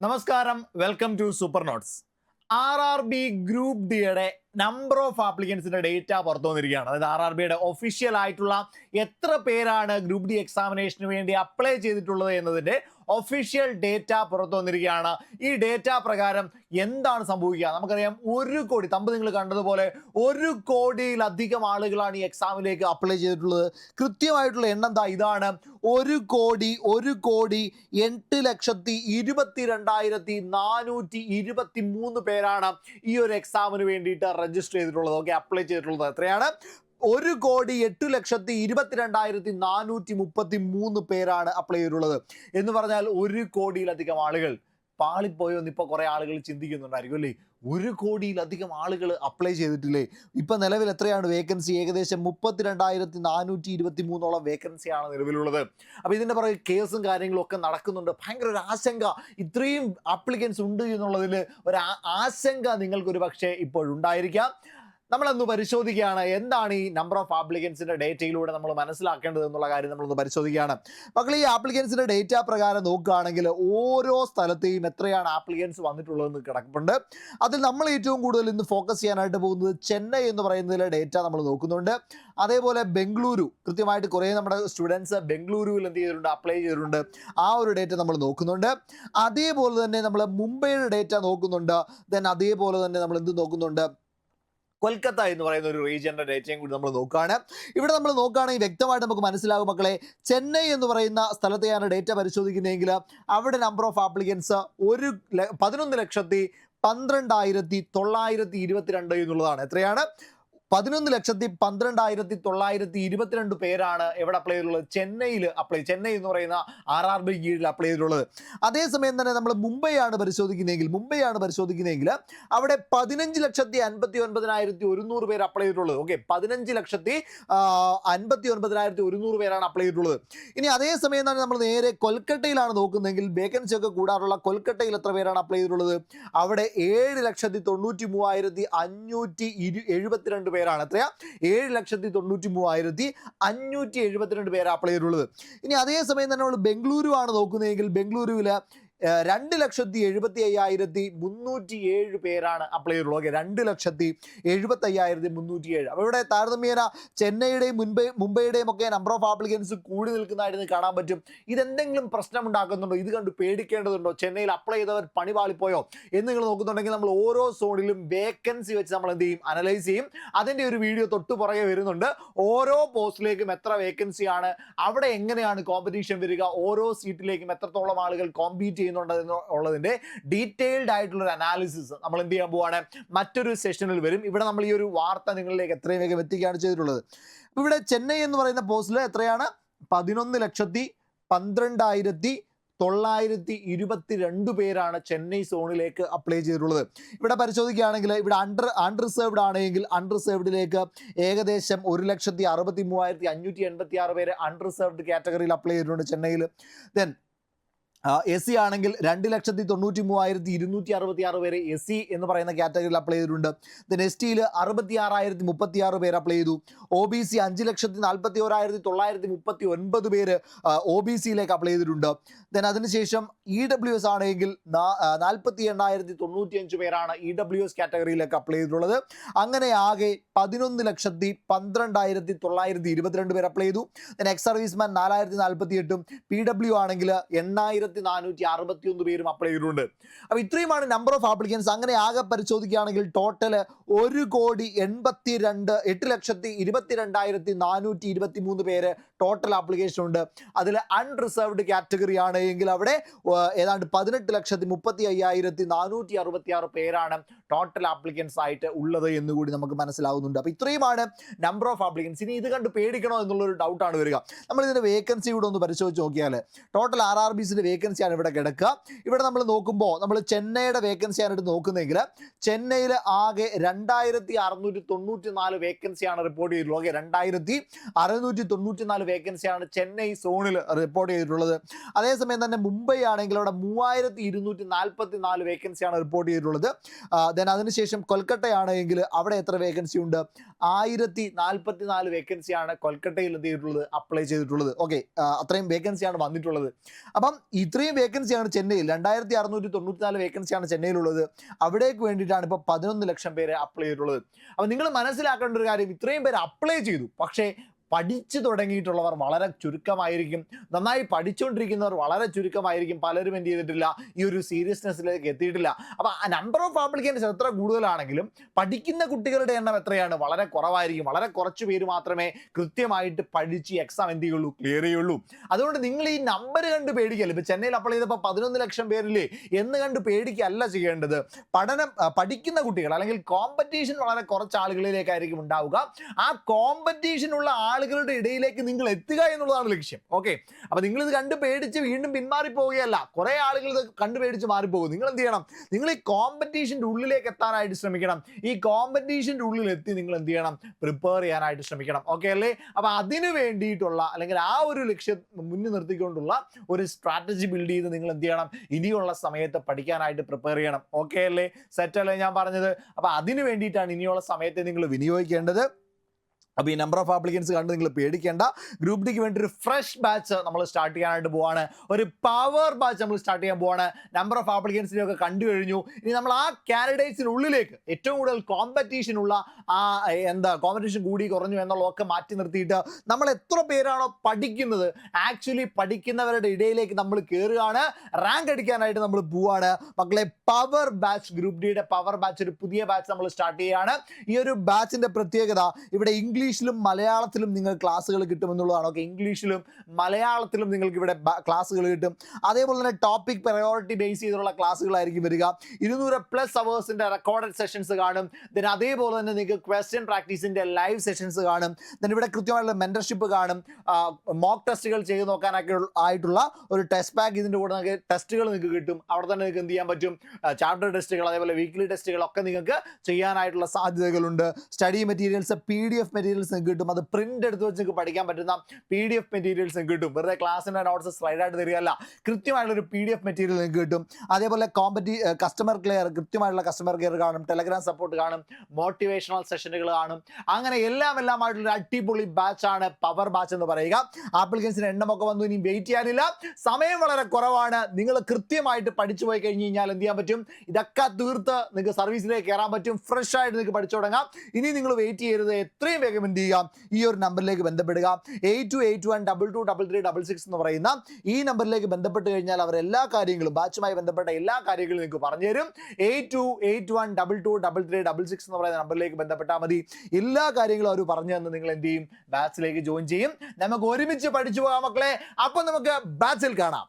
നമസ്കാരം, welcome to super notes. RRB group ഡിയുടെ number of ആപ്ലിക്കൻസിന്റെ ഡേറ്റ പുറത്തു വന്നിരിക്കുകയാണ്. അതായത് RRBയുടെ ഒഫീഷ്യൽ ആയിട്ടുള്ള എത്ര പേരാണ് ഗ്രൂപ്പ് ഡി എക്സാമിനേഷന് വേണ്ടി അപ്ലൈ ചെയ്തിട്ടുള്ളത് എന്നതിന്റെ ഒഫീഷ്യൽ ഡേറ്റ പുറത്തു വന്നിരിക്കുകയാണ്. ഈ ഡേറ്റ പ്രകാരം എന്താണ് സംഭവിക്കുക? നമുക്കറിയാം, 1 കോടി, തമ്പ് നിങ്ങൾ കണ്ടതുപോലെ 1 കോടിയിലധികം ആളുകളാണ് ഈ എക്സാമിലേക്ക് അപ്ലൈ ചെയ്തിട്ടുള്ളത്. കൃത്യമായിട്ടുള്ള എണ്ണം ഇതാണ്: 1,08,22,423 പേരാണ് ഈ ഒരു എക്സാമിന് വേണ്ടിയിട്ട് രജിസ്റ്റർ ചെയ്തിട്ടുള്ളത്. ഓക്കെ, അപ്ലൈ ചെയ്തിട്ടുള്ളത് എത്രയാണ്? 1,08,22,433 പേരാണ് അപ്ലൈ ചെയ്തിട്ടുള്ളത്. എന്ന് പറഞ്ഞാൽ 1 കോടിയിലധികം ആളുകൾ പാളിപ്പോയോ എന്ന് ഇപ്പോൾ കുറേ ആളുകൾ ചിന്തിക്കുന്നുണ്ടായിരിക്കും അല്ലേ? 1 കോടിയിലധികം ആളുകൾ അപ്ലൈ ചെയ്തിട്ടില്ലേ? ഇപ്പം നിലവിൽ എത്രയാണ് വേക്കൻസി? ഏകദേശം 32,423 വേക്കൻസിയാണ് നിലവിലുള്ളത്. അപ്പോൾ ഇതിൻ്റെ പുറകെ കേസും കാര്യങ്ങളും ഒക്കെ നടക്കുന്നുണ്ട്. ഭയങ്കര ഒരു ആശങ്ക, ഇത്രയും ആപ്ലിക്കൻസ് ഉണ്ട് എന്നുള്ളതിൽ ഒരു ആശങ്ക നിങ്ങൾക്കൊരു പക്ഷേ ഇപ്പോഴുണ്ടായിരിക്കാം. നമ്മളൊന്ന് പരിശോധിക്കുകയാണ്, എന്താണ് ഈ നമ്പർ ഓഫ് ആപ്ലിക്കൻസിന്റെ ഡേറ്റയിലൂടെ നമ്മൾ മനസ്സിലാക്കേണ്ടത് എന്നുള്ള കാര്യം നമ്മളൊന്ന് പരിശോധിക്കുകയാണ്. മക്കൾ, ഈ ആപ്ലിക്കൻസിന്റെ ഡേറ്റ പ്രകാരം നോക്കുകയാണെങ്കിൽ ഓരോ സ്ഥലത്തെയും എത്രയാണ് ആപ്ലിക്കൻസ് വന്നിട്ടുള്ളതെന്ന് കിടപ്പുണ്ട്. അതിൽ നമ്മൾ ഏറ്റവും കൂടുതൽ ഇന്ന് ഫോക്കസ് ചെയ്യാനായിട്ട് പോകുന്നത് ചെന്നൈ എന്ന് പറയുന്നതിലെ ഡേറ്റ നമ്മൾ നോക്കുന്നുണ്ട്. അതേപോലെ ബംഗളൂരു, കൃത്യമായിട്ട് കുറേ നമ്മുടെ സ്റ്റുഡൻസ് ബംഗളൂരുവിൽ എന്ത് ചെയ്തിട്ടുണ്ട്? അപ്ലൈ ചെയ്തിട്ടുണ്ട്. ആ ഒരു ഡേറ്റ നമ്മൾ നോക്കുന്നുണ്ട്. അതേപോലെ തന്നെ നമ്മൾ മുംബൈയുടെ ഡേറ്റ നോക്കുന്നുണ്ട്. ദെൻ അതേപോലെ തന്നെ നമ്മൾ എന്ത് നോക്കുന്നുണ്ട്? കൊൽക്കത്ത എന്ന് പറയുന്ന ഒരു റീജിയന്റെ ഡേറ്റയും കൂടി നമ്മൾ നോക്കുകയാണ്. ഇവിടെ നമ്മൾ നോക്കുകയാണെങ്കിൽ വ്യക്തമായിട്ട് നമുക്ക് മനസ്സിലാകും മക്കളെ, ചെന്നൈ എന്ന് പറയുന്ന സ്ഥലത്തെയാണ് ഡേറ്റ പരിശോധിക്കുന്നതെങ്കിൽ അവിടെ നമ്പർ ഓഫ് ആപ്ലിക്കൻസ് 11,12,922 എന്നുള്ളതാണ്. എത്രയാണ്? 11,12,922 പേരാണ് എവിടെ അപ്ലൈ ചെയ്തിട്ടുള്ളത്? ചെന്നൈയിൽ ചെന്നൈ എന്ന് പറയുന്ന RRB കീഴിൽ അപ്ലൈ ചെയ്തിട്ടുള്ളത്. അതേസമയം തന്നെ നമ്മൾ മുംബൈ ആണ് പരിശോധിക്കുന്നതെങ്കിൽ അവിടെ 15,59,100 പേര് അപ്ലൈ ചെയ്തിട്ടുള്ളത്. ഓക്കെ, 15,59,100 പേരാണ് അപ്ലൈ ചെയ്തിട്ടുള്ളത്. ഇനി അതേസമയം തന്നെ നമ്മൾ നേരെ കൊൽക്കട്ടയിലാണ് നോക്കുന്നതെങ്കിൽ വേക്കൻസി ഒക്കെ കൂടാറുള്ള കൊൽക്കട്ടയിൽ എത്ര പേരാണ് അപ്ലൈ ചെയ്തിട്ടുള്ളത്? അവിടെ 7,93,572 പേരാണ്. എത്രയാ? 7,93,572 പേര് അപ്ലൈ ചെയ്തിട്ടുള്ളത്. ഇനി അതേസമയം തന്നെ നമ്മൾ ബംഗളൂരു ആണ് നോക്കുന്നതെങ്കിൽ ബംഗളൂരുവില് 2,75,307 പേരാണ് അപ്ലൈ ചെയ്തിട്ടുള്ളത്. ഓക്കെ, 2,75,307. അപ്പോൾ ഇവിടെ താരതമ്യേന ചെന്നൈയുടെയും മുംബൈയുടെയും ഒക്കെ നമ്പർ ഓഫ് ആപ്ലിക്കൻസ് കൂടി നിൽക്കുന്നതായിട്ട് കാണാൻ പറ്റും. ഇതെന്തെങ്കിലും പ്രശ്നം ഉണ്ടാക്കുന്നുണ്ടോ? ഇത് കണ്ട് പേടിക്കേണ്ടതുണ്ടോ? ചെന്നൈയിൽ അപ്ലൈ ചെയ്തവർ പണിപാളിപ്പോയോ എന്ന് നിങ്ങൾ നോക്കുന്നുണ്ടെങ്കിൽ നമ്മൾ ഓരോ സോണിലും വേക്കൻസി വെച്ച് നമ്മൾ എന്ത് ചെയ്യും? അനലൈസ് ചെയ്യും. അതിൻ്റെ ഒരു വീഡിയോ തൊട്ട് പുറകെ വരുന്നുണ്ട്. ഓരോ പോസ്റ്റിലേക്കും എത്ര വേക്കൻസിയാണ്, അവിടെ എങ്ങനെയാണ് കോമ്പറ്റീഷൻ വരിക, ഓരോ സീറ്റിലേക്കും എത്രത്തോളം ആളുകൾ കോമ്പീറ്റ് ഉള്ളതിന്റെ ഡീറ്റെയിൽഡ് ആയിട്ടുള്ള ഒരു അനാലിസിസ് നമ്മൾ എന്ത് ചെയ്യാൻ പോവാണ്? മറ്റൊരു സെഷനിൽ വരും. ഇവിടെ നമ്മൾ ഈ ഒരു വാർത്ത നിങ്ങളിലേക്ക് എത്രയും വേഗം എത്തിക്കുകയാണ് ചെയ്തിട്ടുള്ളത്. ഇവിടെ ചെന്നൈ എന്ന് പറയുന്ന പോസ്റ്റിൽ എത്രയാണ്? 11,12,922 പേരാണ് ചെന്നൈ സോണിലേക്ക് അപ്ലൈ ചെയ്തിട്ടുള്ളത്. ഇവിടെ പരിശോധിക്കുകയാണെങ്കിൽ ഇവിടെ അൺറിസർവ്ഡ് ആണെങ്കിൽ അൺറിസർവ്ഡിലേക്ക് ഏകദേശം 1,63,586 പേര് അൺറിസർവ്ഡ് കാറ്റഗറിയിൽ അപ്ലൈ ചെയ്തിട്ടുണ്ട് ചെന്നൈയിൽ. ദെൻ SC ആണെങ്കിൽ 2,93,266 പേര് SC എന്ന് പറയുന്ന കാറ്റഗറിയിൽ അപ്ലൈ ചെയ്തിട്ടുണ്ട്. ദെൻ STയിൽ 66,036 പേര് അപ്ലൈ ചെയ്തു. OBC 5,41,939 പേര് OBCയിലേക്ക് അപ്ലൈ ചെയ്തിട്ടുണ്ട്. ദെൻ അതിനുശേഷം EWS ആണെങ്കിൽ 48,095 പേരാണ് EWS കാറ്റഗറിയിലേക്ക് അപ്ലൈ ചെയ്തിട്ടുള്ളത്. അങ്ങനെ ആകെ 11,12,922 പേര് അപ്ലൈ ചെയ്തു. ദെൻ എക്സ് സർവീസ്മാൻ 4,048, PW ആണെങ്കിൽ 8,461 പേരും അപ്ലൈ ചെയ്തിട്ടുണ്ട്. അപ്പോൾ ഇത്രയുമാണ് നമ്പർ ഓഫ് ആപ്ലിക്കൻസ്. അങ്ങനെ ആകെ പരിശോധിക്കുകയാണെങ്കിൽ ടോട്ടൽ 1,08,22,423 പേര് ടോട്ടൽ ആപ്ലിക്കേഷൻ ഉണ്ട്. അതിൽ അൺറിസർവ്ഡ് കാറ്റഗറി ആണ് എങ്കിൽ അവിടെ ഏതാണ്ട് 18,35,466 പേരാണ് ടോട്ടൽ ആപ്ലിക്കൻസ് ആയിട്ട് ഉള്ളത് എന്നുകൂടി നമുക്ക് മനസ്സിലാവുന്നുണ്ട്. അപ്പോൾ ഇത്രയുമാണ് നമ്പർ ഓഫ് ആപ്ലിക്കൻസ്. ഇനി ഇത് കണ്ട് പേടിക്കണോ എന്നുള്ളൊരു ഡൗട്ടാണ് വരിക. നമ്മൾ ഇതിൻ്റെ വേക്കൻസി കൂടെ ഒന്ന് പരിശോധിച്ച് നോക്കിയാൽ ടോട്ടൽ RRBസിൻ്റെ വേക്കൻസിയാണ് ഇവിടെ കിടക്കുക. ഇവിടെ നമ്മൾ നോക്കുമ്പോൾ നമ്മൾ ചെന്നൈയുടെ വേക്കൻസിയാണ് എടുത്ത് നോക്കുന്നതെങ്കിൽ ചെന്നൈയിൽ ആകെ 2,694 വേക്കൻസിയാണ് റിപ്പോർട്ട് ചെയ്തിട്ടുള്ളത്. 2,694 വേക്കൻസിയാണ് ചെന്നൈ സോണിൽ റിപ്പോർട്ട് ചെയ്തിട്ടുള്ളത്. അതേസമയം തന്നെ മുംബൈ ആണെങ്കിൽ അവിടെ 3244 വേക്കൻസിയാണ് റിപ്പോർട്ട് ചെയ്തിട്ടുള്ളത്. ദെൻ അതിനുശേഷം കൊൽക്കട്ടയാണെങ്കിൽ അവിടെ എത്ര വേക്കൻസി ഉണ്ട്? 1044 വേക്കൻസിയാണ് കൊൽക്കട്ടയിൽ എന്ത് ചെയ്തിട്ടുള്ളത്, അപ്ലൈ ചെയ്തിട്ടുള്ളത്. ഓക്കെ, അത്രയും വേക്കൻസിയാണ് വന്നിട്ടുള്ളത്. അപ്പം ഇത്രയും വേക്കൻസിയാണ് ചെന്നൈയിൽ, 2694 വേക്കൻസിയാണ് ചെന്നൈയിലുള്ളത്. അവിടേക്ക് വേണ്ടിയിട്ടാണ് ഇപ്പോൾ 11 ലക്ഷം പേര് അപ്ലൈ ചെയ്തിട്ടുള്ളത്. അപ്പം നിങ്ങൾ മനസ്സിലാക്കേണ്ട ഒരു കാര്യം, ഇത്രയും പേര് അപ്ലൈ ചെയ്തു, പക്ഷേ പഠിച്ചു തുടങ്ങിയിട്ടുള്ളവർ വളരെ ചുരുക്കമായിരിക്കും. നന്നായി പഠിച്ചുകൊണ്ടിരിക്കുന്നവർ വളരെ ചുരുക്കമായിരിക്കും. പലരും എന്ത് ചെയ്തിട്ടില്ല, ഈ ഒരു സീരിയസ്നെസ്സിലേക്ക് എത്തിയിട്ടില്ല. അപ്പോൾ ആ നമ്പർ ഓഫ് ആപ്ലിക്കൻസ് എത്ര കൂടുതലാണെങ്കിലും പഠിക്കുന്ന കുട്ടികളുടെ എണ്ണം എത്രയാണ്? വളരെ കുറവായിരിക്കും. വളരെ കുറച്ച് പേര് മാത്രമേ കൃത്യമായിട്ട് പഠിച്ച് എക്സാം എന്ത് ചെയ്യുള്ളൂ, ക്ലിയർ ചെയ്യുള്ളൂ. അതുകൊണ്ട് നിങ്ങൾ ഈ നമ്പർ കണ്ട് പേടിക്കല്ല. ഇപ്പോൾ ചെന്നൈയിൽ അപ്ലൈ ചെയ്തപ്പോൾ 11 ലക്ഷം പേരില്ലേ എന്ന് കണ്ട് പേടിക്കല്ല ചെയ്യേണ്ടത്. പഠിക്കുന്ന കുട്ടികൾ അല്ലെങ്കിൽ കോമ്പറ്റീഷൻ വളരെ കുറച്ച് ആളുകളിലേക്കായിരിക്കും ഉണ്ടാവുക. ആ കോമ്പറ്റീഷനുള്ള ആളുകളുടെ ഇടയിലേക്ക് നിങ്ങൾ എത്തുക എന്നുള്ളതാണ് ലക്ഷ്യം. ഓക്കെ, അപ്പൊ നിങ്ങൾ ഇത് കണ്ട് പേടിച്ച് വീണ്ടും പിന്മാറി പോവുകയല്ല. കുറെ ആളുകൾ ഇത് കണ്ടു പേടിച്ച് മാറിപ്പോകും. നിങ്ങൾ എന്ത് ചെയ്യണം? നിങ്ങൾ ഈ കോമ്പറ്റീഷന്റെ ഉള്ളിലേക്ക് എത്താനായിട്ട് ശ്രമിക്കണം. ഈ കോമ്പറ്റീഷന്റെ ഉള്ളിൽ എത്തി നിങ്ങൾ എന്ത് ചെയ്യണം? പ്രിപ്പയർ ചെയ്യാനായിട്ട് ശ്രമിക്കണം. ഓക്കെ അല്ലേ? അപ്പൊ അതിനു വേണ്ടിയിട്ടുള്ള അല്ലെങ്കിൽ ആ ഒരു ലക്ഷ്യം മുന്നിൽ നിർത്തിക്കൊണ്ടുള്ള ഒരു സ്ട്രാറ്റജി ബിൽഡ് ചെയ്ത് നിങ്ങൾ എന്ത് ചെയ്യണം? ഇനിയുള്ള സമയത്ത് പഠിക്കാനായിട്ട് പ്രിപ്പയർ ചെയ്യണം. ഓക്കെ അല്ലേ? സെറ്റ് അല്ലേ ഞാൻ പറഞ്ഞത്? അപ്പൊ അതിനു വേണ്ടിയിട്ടാണ് ഇനിയുള്ള സമയത്തെ നിങ്ങൾ വിനിയോഗിക്കേണ്ടത്. അപ്പോൾ ഈ നമ്പർ ഓഫ് ആപ്ലിക്കൻസ് കണ്ട് നിങ്ങൾ പേടിക്കേണ്ട. ഗ്രൂപ്പ് ഡിക്ക് വേണ്ടി ഒരു ഫ്രഷ് ബാച്ച് നമ്മൾ സ്റ്റാർട്ട് ചെയ്യാനായിട്ട് പോവാണ്. ഒരു പവർ ബാച്ച് നമ്മൾ സ്റ്റാർട്ട് ചെയ്യാൻ പോവാണ്. നമ്പർ ഓഫ് ആപ്ലിക്കൻസിനെയൊക്കെ കണ്ടു കഴിഞ്ഞു. ഇനി നമ്മൾ ആ കാൻഡിഡേറ്റ്സിനുള്ളിലേക്ക് ഏറ്റവും കൂടുതൽ കോമ്പറ്റീഷനുള്ള കോമ്പറ്റീഷൻ കൂടി കുറഞ്ഞു എന്നുള്ളതൊക്കെ മാറ്റി നിർത്തിയിട്ട് നമ്മൾ എത്ര പേരാണോ പഠിക്കുന്നത്, ആക്ച്വലി പഠിക്കുന്നവരുടെ ഇടയിലേക്ക് നമ്മൾ കയറുകയാണ്. റാങ്ക് അടിക്കാനായിട്ട് നമ്മൾ പോവാണ്. മക്കളെ, പവർ ബാച്ച്, ഗ്രൂപ്പ് ഡിയുടെ പവർ ബാച്ച്, ഒരു പുതിയ ബാച്ച് നമ്മൾ സ്റ്റാർട്ട് ചെയ്യുകയാണ്. ഈ ഒരു ബാച്ചിന്റെ പ്രത്യേകത, ഇവിടെ ഇംഗ്ലീഷിലും മലയാളത്തിലും നിങ്ങൾ ക്ലാസ്സുകൾ കിട്ടുമെന്നുള്ളതാണ്. ഓക്കെ, ഇംഗ്ലീഷിലും മലയാളത്തിലും നിങ്ങൾക്ക് ഇവിടെ ക്ലാസ്സുകൾ കിട്ടും. അതേപോലെ തന്നെ ടോപ്പിക് പ്രയോറിറ്റി ബേസ് ചെയ്തുള്ള ക്ലാസ്സുകളായിരിക്കും വരിക. 200+ അവേഴ്സിന്റെ റെക്കോർഡഡ് സെഷൻസ് കാണും. ദെൻ അതേപോലെ തന്നെ നിങ്ങൾക്ക് ക്വസ്റ്റ്യൻ പ്രാക്ടീസിന്റെ ലൈവ് സെഷൻസ് കാണും. ദെൻ ഇവിടെ കൃത്യമായിട്ടുള്ള മെന്റർഷിപ്പ് കാണും. മോക്ക് ടെസ്റ്റുകൾ ചെയ്ത് നോക്കാനൊക്കെ ആയിട്ടുള്ള ഒരു ടെസ്റ്റ് പാക്ക് ഇതിൻ്റെ കൂടെ നിങ്ങൾക്ക് ടെസ്റ്റുകൾ നിങ്ങൾക്ക് കിട്ടും. അവിടെ തന്നെ നിങ്ങൾക്ക് എന്ത് ചെയ്യാൻ പറ്റും? ചാപ്റ്റർ ടെസ്റ്റുകൾ, അതേപോലെ വീക്ക്ലി ടെസ്റ്റുകളൊക്കെ നിങ്ങൾക്ക് ചെയ്യാനായിട്ടുള്ള സാധ്യതകളുണ്ട്. സ്റ്റഡി മെറ്റീരിയൽസ്, PDF മെറ്റീരിയൽസ് നിങ്ങൾക്ക് കിട്ടും. അത് പ്രിന്റ് എടുത്ത് വെച്ച് നിങ്ങൾക്ക് പഠിക്കാൻ പറ്റുന്ന PDF മെറ്റീരിയൽസ് നിങ്ങൾക്ക് കിട്ടും. വെറുതെ ക്ലാസ്സിൻ്റെ നോട്ട്സ് സ്ലൈഡായിട്ട് തരികയല്ല, കൃത്യമായിട്ടുള്ള ഒരു PDF മെറ്റീരിയൽ നിങ്ങൾക്ക് കിട്ടും. അതേപോലെ കസ്റ്റമർ കെയർ, കൃത്യമായിട്ടുള്ള കസ്റ്റമർ കെയർ കാണും. ടെലഗ്രാം സപ്പോർട്ട് കാണും. മോട്ടിവേഷണൽ സെഷനുകൾ കാണും. അങ്ങനെ എല്ലാമായിട്ടുള്ള അടിപൊളി ബാച്ചാണ് പവർ ബാച്ച് എന്ന് പറയുക. ആപ്ലിക്കൻസിന്റെ എണ്ണമൊക്കെ വന്നു. ഇനി വെയിറ്റ് ചെയ്യാനില്ല, സമയം വളരെ കുറവാണ്. നിങ്ങൾ കൃത്യമായിട്ട് പഠിച്ചു പോയി കഴിഞ്ഞ് കഴിഞ്ഞാൽ എന്ത് ചെയ്യാൻ പറ്റും? ഇതൊക്കെ തീർത്ത് നിങ്ങൾക്ക് സർവീസിലേക്ക് കയറാൻ പറ്റും. ഫ്രഷ് ആയിട്ട് നിങ്ങൾക്ക് പഠിച്ചു തുടങ്ങാം. ഇനി നിങ്ങൾ വെയിറ്റ് ചെയ്യരുത്. എത്രയും വേഗം എന്ത് ചെയ്യുക? ഈ ഒരു നമ്പറിലേക്ക് ബന്ധപ്പെടുക. 8281223366 എന്ന് പറയുന്ന ഈ നമ്പറിലേക്ക് ബന്ധപ്പെട്ട് കഴിഞ്ഞാൽ അവർ എല്ലാ കാര്യങ്ങളും, ബാച്ചുമായി ബന്ധപ്പെട്ട എല്ലാ കാര്യങ്ങളും നിങ്ങൾക്ക് പറഞ്ഞു തരും. 8281223366 എന്ന് പറയുന്ന നമ്പറിലേക്ക് ബന്ധപ്പെട്ടാൽ മതി. എല്ലാ കാര്യങ്ങളും അവർ പറഞ്ഞു തന്ന് നിങ്ങൾ എന്ത് ചെയ്യും? ബാച്ചിലേക്ക് ജോയിൻ ചെയ്യും. നമുക്ക് ഒരുമിച്ച് പഠിച്ചു പോകാം മക്കളെ. അപ്പൊ നമുക്ക് ബാച്ചിൽ കാണാം.